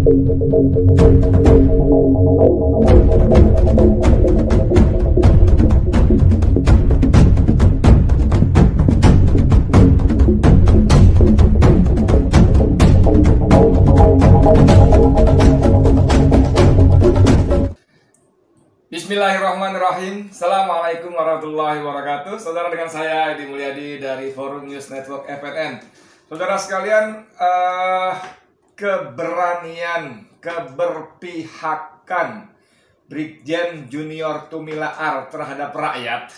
Bismillahirrahmanirrahim. Assalamualaikum warahmatullahi wabarakatuh. Saudara, dengan saya Edi Mulyadi dari Forum News Network FNN. Saudara sekalian, keberanian, keberpihakan Brigjen Junior Tumilaar terhadap rakyat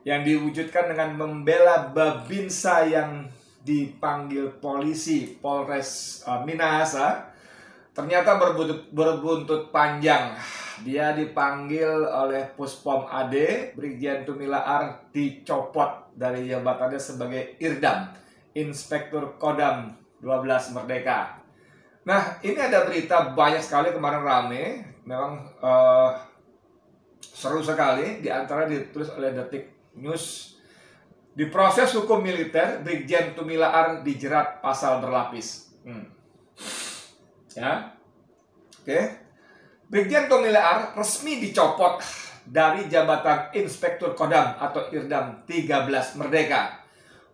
yang diwujudkan dengan membela Babinsa yang dipanggil polisi Polres Minahasa ternyata berbuntut panjang. Dia dipanggil oleh Puspom AD, Brigjen Tumilaar dicopot dari jabatannya sebagai Irdam, Inspektur Kodam 12 Merdeka. Nah, ini ada berita banyak sekali kemarin rame, memang seru sekali, di antara ditulis oleh Detik News. Diproses hukum militer, Brigjen Tumilaar dijerat pasal berlapis. Ya, oke. Brigjen Tumilaar resmi dicopot dari jabatan Inspektur Kodam atau Irdam 13 Merdeka.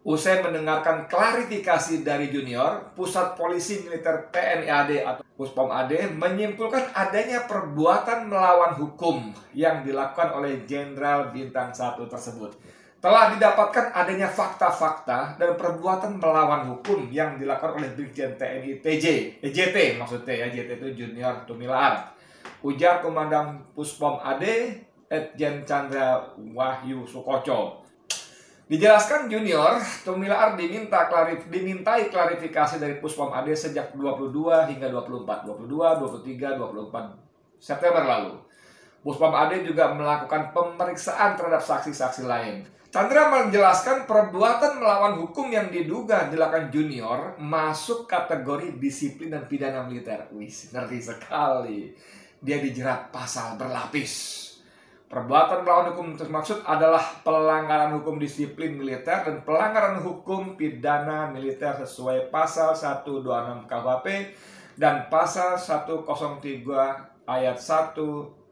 Usai mendengarkan klarifikasi dari Junior, Pusat Polisi Militer TNI AD atau Puspom AD menyimpulkan adanya perbuatan melawan hukum yang dilakukan oleh Jenderal Bintang 1 tersebut. Telah didapatkan adanya fakta-fakta dan perbuatan melawan hukum yang dilakukan oleh Brigjen TNI JT maksudnya ya, JT itu Junior Tumilaar. Ujar Komandan Puspom AD Etjen Chandra Wahyu Sukoco. Dijelaskan Junior Tumilaar dimintai klarifikasi dari Puspom AD sejak 22 hingga 24 September lalu. Puspom AD juga melakukan pemeriksaan terhadap saksi-saksi lain. Chandra menjelaskan perbuatan melawan hukum yang diduga dilakukan Junior masuk kategori disiplin dan pidana militer. Wih, ngeri sekali. Dia dijerat pasal berlapis. Perbuatan melawan hukum termaksud adalah pelanggaran hukum disiplin militer dan pelanggaran hukum pidana militer sesuai pasal 126 KUHP dan pasal 103 ayat 1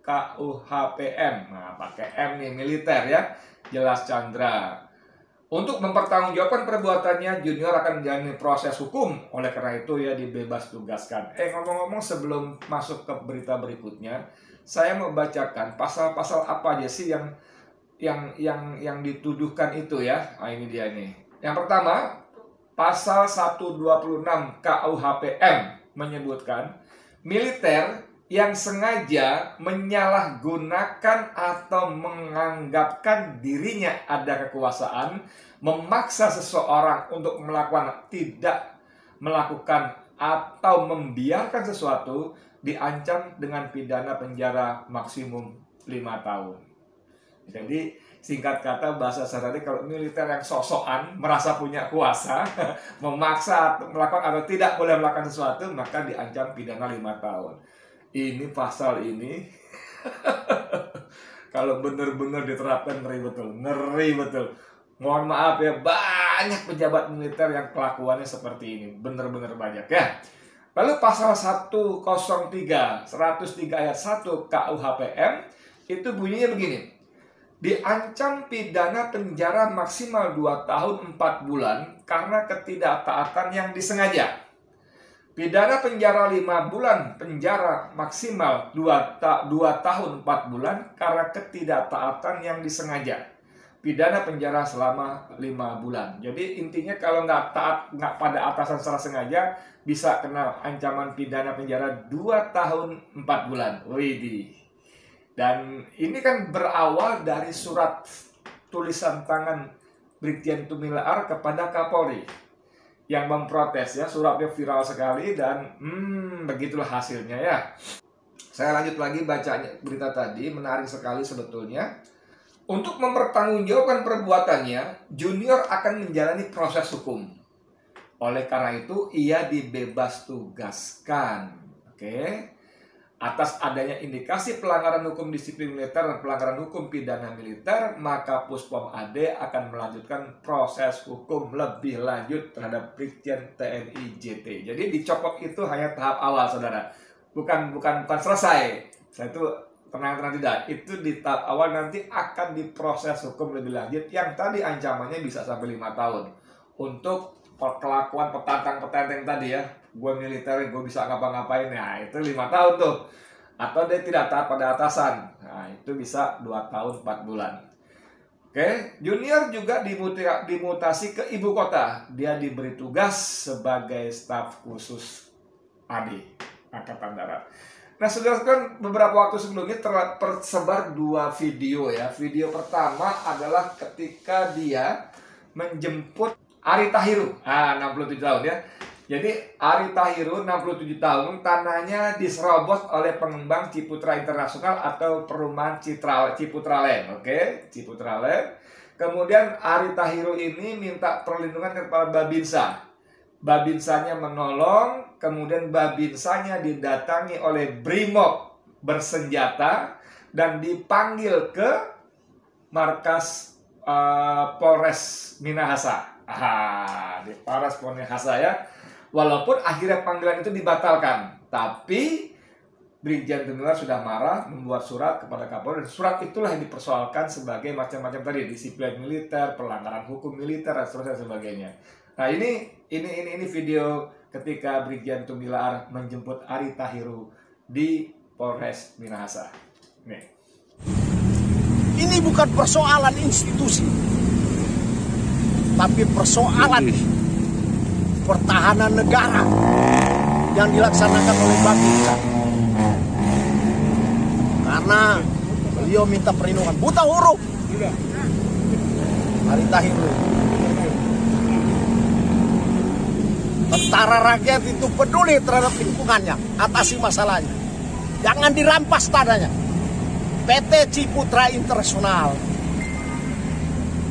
KUHPM. Nah, pakai M nih, militer ya. Jelas Chandra. Untuk mempertanggungjawabkan perbuatannya, Junior akan menjalani proses hukum. Oleh karena itu, ya dibebas tugaskan. Ngomong-ngomong, sebelum masuk ke berita berikutnya, saya mau bacakan pasal-pasal apa aja sih yang dituduhkan itu ya. Nah, ini dia nih. Yang pertama, pasal 126 KUHPM menyebutkan militer yang sengaja menyalahgunakan atau menganggapkan dirinya ada kekuasaan, memaksa seseorang untuk tidak melakukan atau membiarkan sesuatu, diancam dengan pidana penjara maksimum 5 tahun. Jadi singkat kata, bahasa sehari-hari, kalau militer yang sosokan merasa punya kuasa, memaksa melakukan atau tidak boleh melakukan sesuatu, maka diancam pidana 5 tahun. Ini pasal ini kalau benar-benar diterapkan ngeri betul. Mohon maaf ya, banyak pejabat militer yang kelakuannya seperti ini, benar-benar banyak ya. Lalu pasal 103 ayat 1 KUHPM itu bunyinya begini. Diancam pidana penjara maksimal 2 tahun 4 bulan karena ketidaktaatan yang disengaja. Pidana penjara 5 bulan, penjara maksimal 2 tahun 4 bulan karena ketidaktaatan yang disengaja. Pidana penjara selama 5 bulan. Jadi intinya kalau nggak pada atasan secara sengaja, bisa kena ancaman pidana penjara 2 tahun 4 bulan. Widih. Dan ini kan berawal dari surat tulisan tangan Brigjen Tumilaar kepada Kapolri yang memprotes ya. Suratnya viral sekali dan begitulah hasilnya ya. Saya lanjut lagi bacanya berita tadi, menarik sekali sebetulnya. Untuk mempertanggungjawabkan perbuatannya, Junior akan menjalani proses hukum. Oleh karena itu, ia dibebas tugaskan. Oke. Atas adanya indikasi pelanggaran hukum disiplin militer dan pelanggaran hukum pidana militer, maka Puspom AD akan melanjutkan proses hukum lebih lanjut terhadap Brigjen TNI JT. Jadi dicopot itu hanya tahap awal, saudara. Bukan selesai. Saya itu tenang tidak. Itu di tahap awal, nanti akan diproses hukum lebih lanjut yang tadi ancamannya bisa sampai 5 tahun. Untuk kelakuan petantang-petantang tadi ya, gue militer, gue bisa ngapa-ngapain, nah itu 5 tahun tuh. Atau dia tidak taat pada atasan, nah itu bisa 2 tahun 4 bulan. Oke, Junior juga dimutasi ke ibu kota. Dia diberi tugas sebagai staf khusus AD, Angkatan Darat. Nah, saudara kan beberapa waktu sebelumnya tersebar 2 video ya. Video pertama adalah ketika dia menjemput Ari Tahiru, 67 tahun ya. Jadi Ari Tahiru 67 tahun, tanahnya diserobot oleh pengembang Ciputra Internasional atau perumahan Ciputra Land, oke? Ciputra Land. Kemudian Ari Tahiru ini minta perlindungan kepada Babinsa. Babinsanya menolong, kemudian Babinsanya didatangi oleh Brimob bersenjata dan dipanggil ke markas Polres Minahasa. Di Polres Minahasa ya. Walaupun akhirnya panggilan itu dibatalkan, tapi Brigjen Tumilar sudah marah, membuat surat kepada Kapolri, dan surat itulah yang dipersoalkan sebagai macam-macam tadi, disiplin militer, pelanggaran hukum militer, dan seterusnya sebagainya. Nah ini video ketika Brigjen Tumilar menjemput Ari Tahiru di Polres Minahasa. Nih. Ini bukan persoalan institusi, tapi persoalan pertahanan negara yang dilaksanakan oleh Babinsa. Karena beliau minta perlindungan, buta huruf. Ari Tahiru, tentara rakyat itu peduli terhadap lingkungannya, atasi masalahnya, jangan dirampas tanahnya. PT Ciputra Internasional,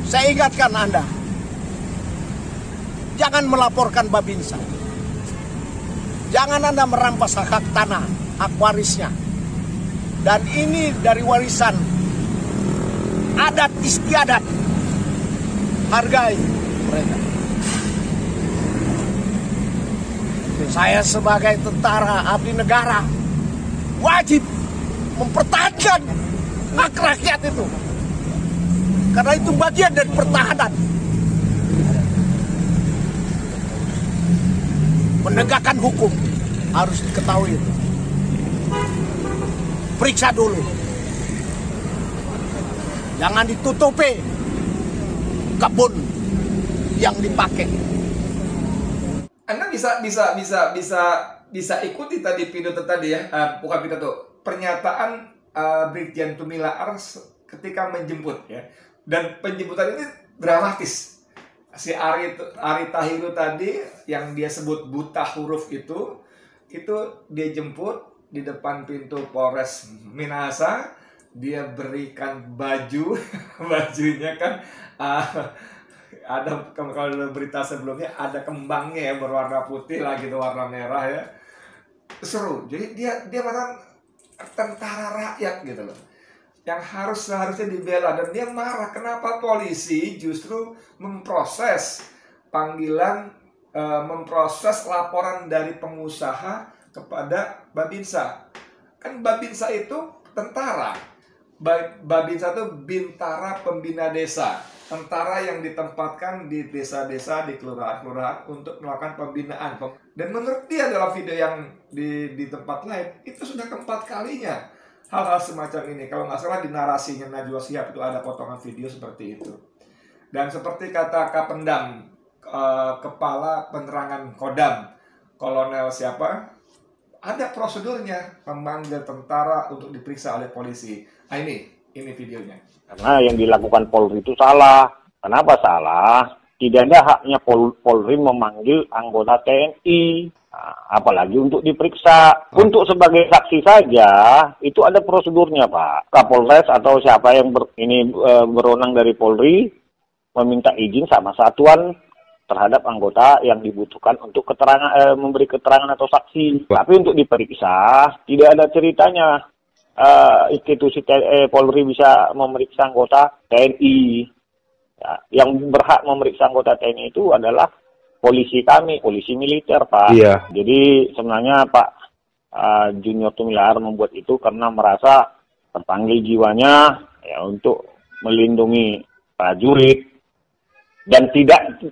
saya ingatkan Anda, jangan melaporkan Babinsa. Jangan Anda merampas hak tanah, hak warisnya. Dan ini dari warisan adat istiadat. Hargai mereka. Saya sebagai tentara abdi negara wajib mempertahankan hak rakyat itu. Karena itu bagian dari pertahanan. Menegakkan hukum harus diketahui itu. Periksa dulu, jangan ditutupi kebun yang dipakai. Anda bisa ikuti tadi pidato tadi ya, bukan pidato, pernyataan Brigjen Tumilar ketika menjemput ya, dan penjemputan ini dramatis. Si Ari Tahiru tadi yang dia sebut buta huruf itu dia jemput di depan pintu Polres Minahasa. Dia berikan baju, bajunya kan ada, kalau berita sebelumnya ada kembangnya ya, berwarna putih lah gitu, warna merah ya, seru. Jadi dia memang tentara rakyat gitu loh, yang seharusnya dibela, dan dia marah kenapa polisi justru memproses panggilan, memproses laporan dari pengusaha kepada Babinsa. Kan Babinsa itu tentara, Babinsa itu Bintara Pembina Desa, tentara yang ditempatkan di desa-desa, di kelurahan-kelurahan untuk melakukan pembinaan. Dan menurut dia dalam video yang di tempat lain, itu sudah keempat kalinya hal-hal semacam ini. Kalau nggak salah di narasinya Najwa Shihab itu ada potongan video seperti itu. Dan seperti kata Kapendam, Kepala Penerangan Kodam, Kolonel siapa, ada prosedurnya memanggil tentara untuk diperiksa oleh polisi. Nah ini videonya. Karena yang dilakukan Polri itu salah. Kenapa salah? Tidak ada haknya Polri memanggil anggota TNI. Apalagi untuk diperiksa. Untuk sebagai saksi saja, itu ada prosedurnya, Pak. Kapolres atau siapa yang berwenang dari Polri meminta izin sama satuan terhadap anggota yang dibutuhkan untuk keterangan memberi keterangan atau saksi. Tapi untuk diperiksa tidak ada ceritanya institusi Polri bisa memeriksa anggota TNI. Ya, yang berhak memeriksa anggota TNI itu adalah polisi kami, polisi militer, Pak. Iya. Jadi sebenarnya Pak Junior Tumilar membuat itu karena merasa terpanggil jiwanya ya untuk melindungi prajurit dan tidak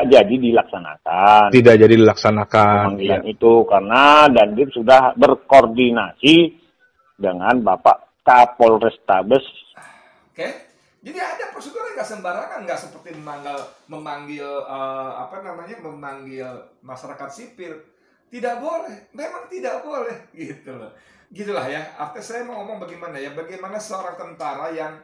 jadi dilaksanakan. Tidak jadi dilaksanakan. Pemanggilan itu karena Dandim sudah berkoordinasi dengan Bapak Kapolrestabes. Oke. Jadi ada prosedur yang nggak sembarangan, nggak seperti memanggil masyarakat sipil. Tidak boleh, memang tidak boleh, gitu loh. Gitulah ya. Artinya saya mau ngomong bagaimana seorang tentara yang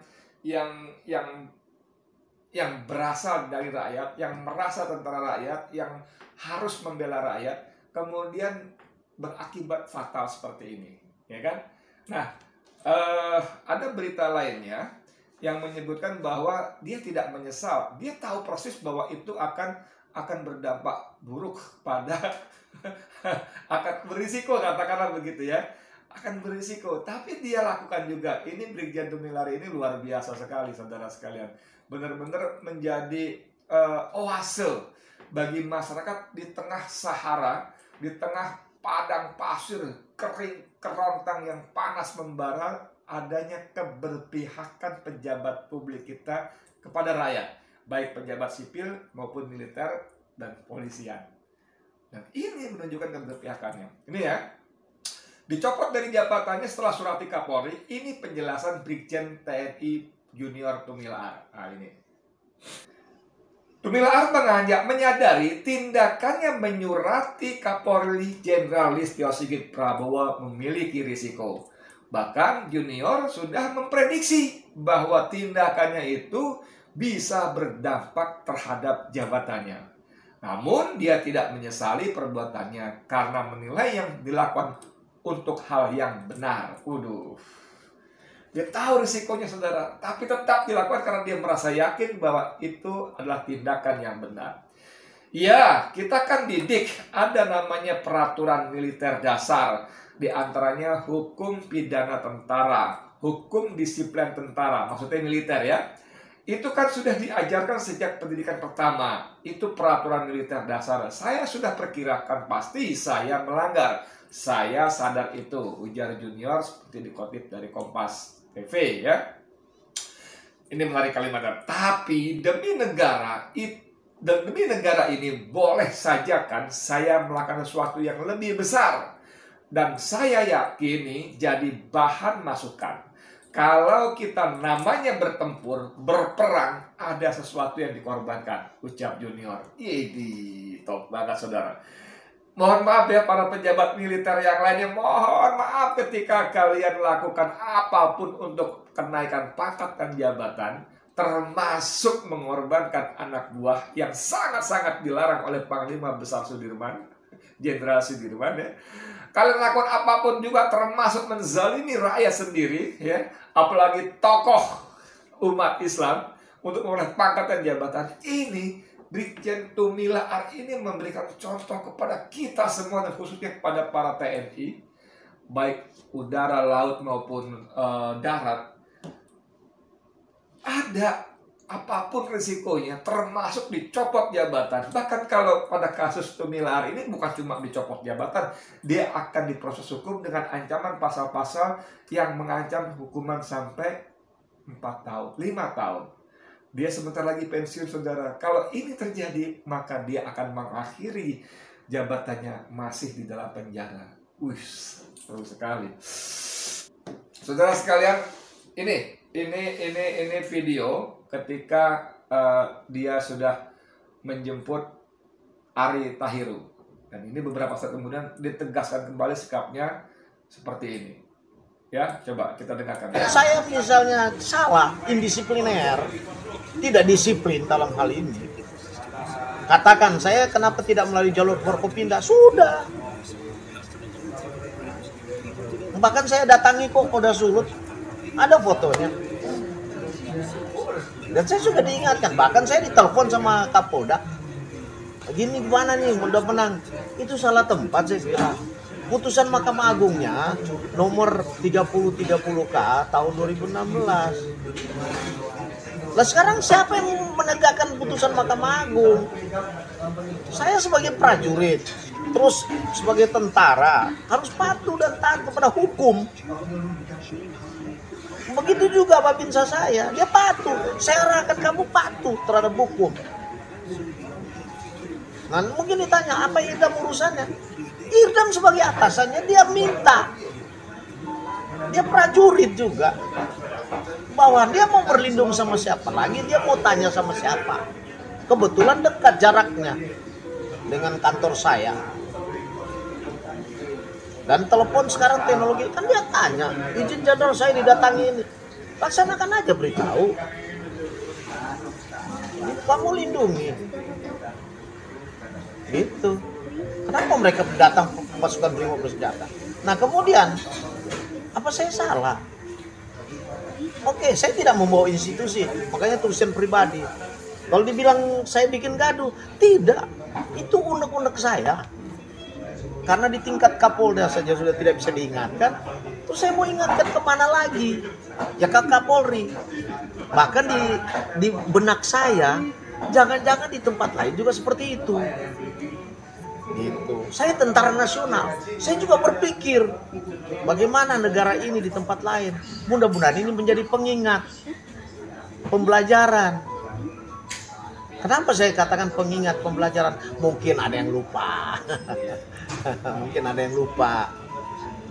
berasal dari rakyat, yang merasa tentara rakyat, yang harus membela rakyat, kemudian berakibat fatal seperti ini, ya kan? Nah, ada berita lainnya yang menyebutkan bahwa dia tidak menyesal, dia tahu persis bahwa itu akan berdampak buruk pada akan berisiko, katakanlah begitu ya, akan berisiko, tapi dia lakukan juga. Ini Brigjen Tumilar ini luar biasa sekali, saudara sekalian. Benar-benar menjadi oase bagi masyarakat di tengah Sahara, di tengah padang pasir kering kerontang yang panas membara. Adanya keberpihakan pejabat publik kita kepada rakyat, baik pejabat sipil maupun militer dan polisian. Dan ini menunjukkan keberpihakannya. Ini ya, dicopot dari jabatannya setelah Surati Kapolri. Ini penjelasan Brigjen TNI Junior Tumilar. Nah ini, Tumilar menyadari tindakannya menyurati Kapolri Jenderal Listio Sigit Prabowo memiliki risiko. Bahkan Junior sudah memprediksi bahwa tindakannya itu bisa berdampak terhadap jabatannya. Namun dia tidak menyesali perbuatannya karena menilai yang dilakukan untuk hal yang benar. Dia tahu risikonya, saudara, tapi tetap dilakukan karena dia merasa yakin bahwa itu adalah tindakan yang benar. Ya, kita kan didik, ada namanya peraturan militer dasar. Di antaranya hukum pidana tentara, hukum disiplin tentara, maksudnya militer ya. Itu kan sudah diajarkan sejak pendidikan pertama. Itu peraturan militer dasar. Saya sudah perkirakan pasti saya melanggar. Saya sadar itu, ujar Junior seperti dikutip dari Kompas TV ya. Ini menarik kalimat. Tapi demi negara ini boleh saja kan saya melakukan sesuatu yang lebih besar. Dan saya yakini jadi bahan masukan. Kalau kita namanya bertempur, berperang, ada sesuatu yang dikorbankan, ucap Junior. Ini top banget, saudara. Mohon maaf ya para pejabat militer yang lainnya, mohon maaf ketika kalian lakukan apapun untuk kenaikan pangkat dan jabatan, termasuk mengorbankan anak buah yang sangat-sangat dilarang oleh Panglima Besar Sudirman, Jenderal Sudirman ya. Kalian lakukan apapun juga termasuk menzalimi rakyat sendiri ya, apalagi tokoh umat Islam untuk memperoleh pangkat dan jabatan. Ini Brigjen Tumilar ini memberikan contoh kepada kita semua dan khususnya kepada para TNI, baik udara, laut maupun darat. Ada apapun risikonya, termasuk dicopot jabatan. Bahkan kalau pada kasus Tumilar ini bukan cuma dicopot jabatan, dia akan diproses hukum dengan ancaman pasal-pasal yang mengancam hukuman sampai 4 tahun, 5 tahun. Dia sebentar lagi pensiun, saudara. Kalau ini terjadi, maka dia akan mengakhiri jabatannya masih di dalam penjara. Seru sekali. Saudara sekalian, ini video ketika dia sudah menjemput Ari Tahiru. Dan ini beberapa saat kemudian ditegaskan kembali sikapnya seperti ini. Ya, coba kita dengarkan. Saya misalnya salah, indisipliner, tidak disiplin dalam hal ini. Katakan saya kenapa tidak melalui jalur Forkopimda, sudah. Bahkan saya datangi kok Polda Sulut, ada fotonya. Dan saya juga diingatkan, bahkan saya ditelepon sama Kapolda. Gini gimana nih, udah menang. Itu salah tempat saya bilang. Putusan Mahkamah Agungnya nomor 3030K tahun 2016. Lah sekarang siapa yang menegakkan putusan Mahkamah Agung? Saya sebagai prajurit, terus sebagai tentara harus patuh dan taat kepada hukum. Begitu juga Babinsa saya, dia patuh. Saya arahkan kamu patuh terhadap hukum. Nah mungkin ditanya apa Idam urusannya? Idam sebagai atasannya dia minta. Dia prajurit juga. Bahwa dia mau berlindung sama siapa lagi, dia mau tanya sama siapa. Kebetulan dekat jaraknya dengan kantor saya. Dan telepon sekarang teknologi, kan dia tanya, izin jadwal saya didatangi ini. Laksanakan aja, beritahu. Ini kamu lindungi. Gitu. Kenapa mereka datang pasukan Brimob bersenjata? Nah kemudian, apa saya salah? Oke, saya tidak membawa institusi, makanya tulisan pribadi. Kalau dibilang saya bikin gaduh, tidak. Itu unek-unek saya. Karena di tingkat Kapolda saja sudah tidak bisa diingatkan, terus saya mau ingatkan kemana lagi? Ya ke Kapolri. Bahkan di benak saya, jangan-jangan di tempat lain juga seperti itu. Gitu. Saya tentara nasional. Saya juga berpikir bagaimana negara ini di tempat lain. Mudah-mudahan ini menjadi pengingat, pembelajaran. Kenapa saya katakan pengingat, pembelajaran? Mungkin ada yang lupa. Mungkin ada yang lupa.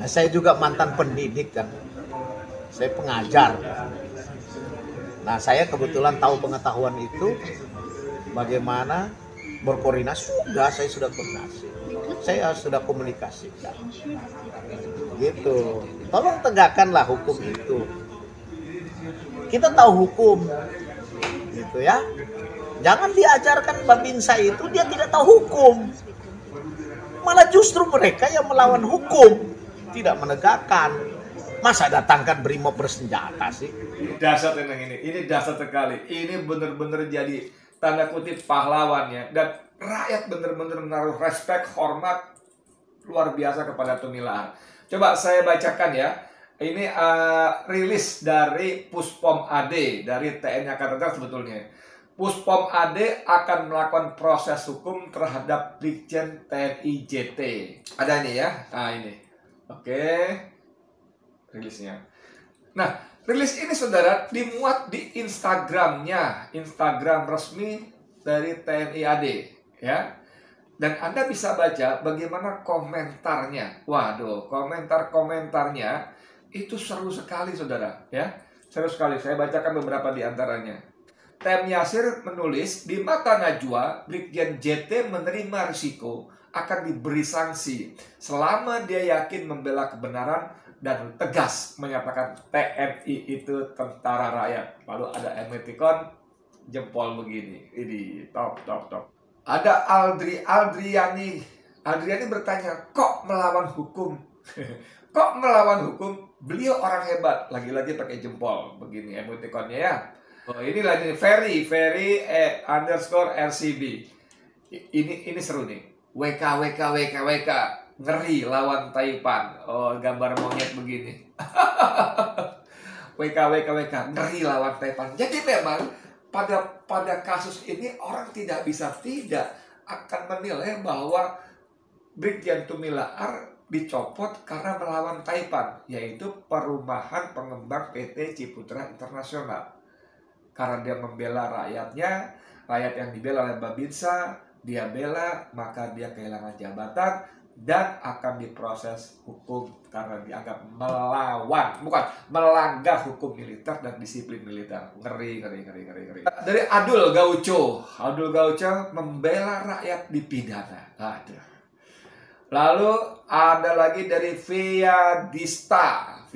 Nah, saya juga mantan pendidik kan. Saya pengajar. Nah, saya kebetulan tahu pengetahuan itu. Bagaimana berkoordinasi, saya sudah koordinasi, saya sudah komunikasikan, gitu. Tolong tegakkanlah hukum itu. Kita tahu hukum, gitu ya. Jangan diajarkan Babinsa itu dia tidak tahu hukum. Malah justru mereka yang melawan hukum, tidak menegakkan. Masa datangkan Brimob bersenjata sih? Dasar tentang ini dasar sekali. Ini benar-benar jadi tanda kutip pahlawan ya. Dan rakyat benar-benar menaruh respect, hormat luar biasa kepada Tumilaar. Coba saya bacakan ya. Ini rilis dari Puspom AD, dari TNI Angkatan Darat sebetulnya. Puspom AD akan melakukan proses hukum terhadap Brigjen TNI JT. Ada ini ya. Nah ini. Oke. Rilisnya. Nah, rilis ini saudara dimuat di Instagramnya, Instagram resmi dari TNI AD, ya. Dan Anda bisa baca bagaimana komentarnya. Waduh, komentar-komentarnya itu seru sekali saudara, ya. Seru sekali. Saya bacakan beberapa di antaranya. Tem Yasir menulis, di mata Najwa, Brigjen JT menerima risiko akan diberi sanksi selama dia yakin membela kebenaran dan tegas menyatakan TNI itu tentara rakyat. Lalu ada emoticon jempol begini. Ini top. Ada Aldriani bertanya, kok melawan hukum? Kok melawan hukum? Beliau orang hebat. Lagi-lagi pakai jempol begini emoticonnya ya. Oh ini lagi Ferry underscore RCB. Ini seru nih. WK ngeri lawan Taipan. Oh, gambar monyet begini. WK ngeri lawan Taipan. Jadi memang pada kasus ini orang tidak bisa tidak akan menilai bahwa Brigjen Tumilaar dicopot karena melawan Taipan, yaitu Perumahan Pengembang PT Ciputra Internasional. Karena dia membela rakyatnya, rakyat yang dibela oleh Babinsa, dia bela, maka dia kehilangan jabatan dan akan diproses hukum karena dianggap melanggar hukum militer dan disiplin militer. Ngeri. Dari Adul Gaucho membela rakyat dipidana. Aduh. Lalu ada lagi dari Via Dista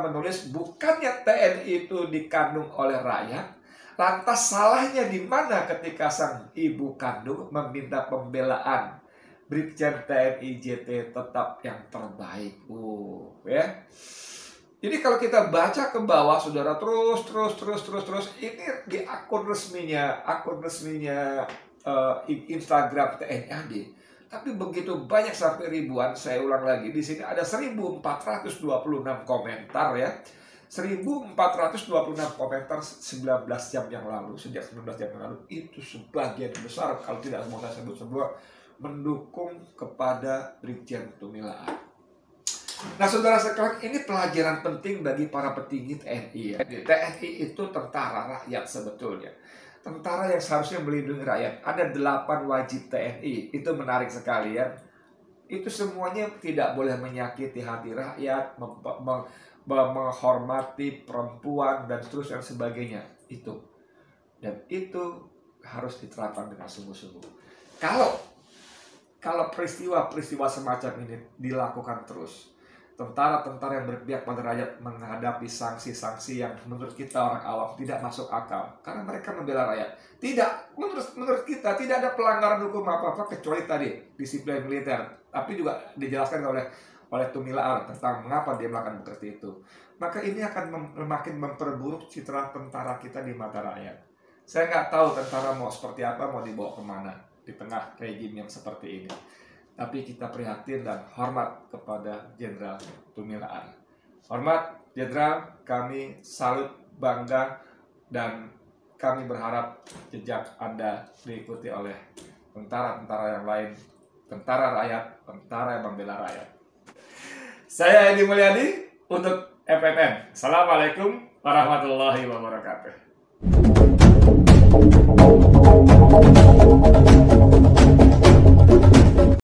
menulis, bukannya TNI itu dikandung oleh rakyat, lantas salahnya di mana ketika sang ibu kandung meminta pembelaan Brigjen TNI JT tetap yang terbaik. Ya. Jadi kalau kita baca ke bawah, saudara, terus ini di akun resminya Instagram TNI AD. Tapi begitu banyak sampai ribuan, saya ulang lagi, di sini ada 1426 komentar ya. 1426 komentar 19 jam yang lalu, sejak 19 jam yang lalu, itu sebagian besar, kalau tidak semua saya sebut semua, mendukung kepada Brigjen Tumilaan. Nah, saudara sekalian, ini pelajaran penting bagi para petinggi TNI ya. TNI itu tentara rakyat sebetulnya. Tentara yang seharusnya melindungi rakyat. Ada 8 wajib TNI. Itu menarik sekali ya. Itu semuanya tidak boleh menyakiti hati rakyat, menghormati perempuan, dan seterusnya dan sebagainya. Itu. Dan itu harus diterapkan dengan sungguh-sungguh. Kalau peristiwa-peristiwa semacam ini dilakukan terus, tentara-tentara yang berpihak pada rakyat menghadapi sanksi-sanksi yang menurut kita orang awam tidak masuk akal, karena mereka membela rakyat. Tidak, menurut kita tidak ada pelanggaran hukum apa-apa kecuali tadi disiplin militer. Tapi juga dijelaskan oleh Tumilaan tentang mengapa dia melakukan seperti itu. Maka ini akan makin memperburuk citra tentara kita di mata rakyat. Saya nggak tahu tentara mau seperti apa, mau dibawa kemana di tengah rejim yang seperti ini. Tapi kita prihatin dan hormat kepada Jenderal Tumilaan. Hormat Jenderal, kami salut, bangga, dan kami berharap jejak Anda diikuti oleh tentara-tentara yang lain, tentara rakyat, tentara yang membela rakyat. Saya Edi Mulyadi untuk FNN. Assalamualaikum warahmatullahi wabarakatuh.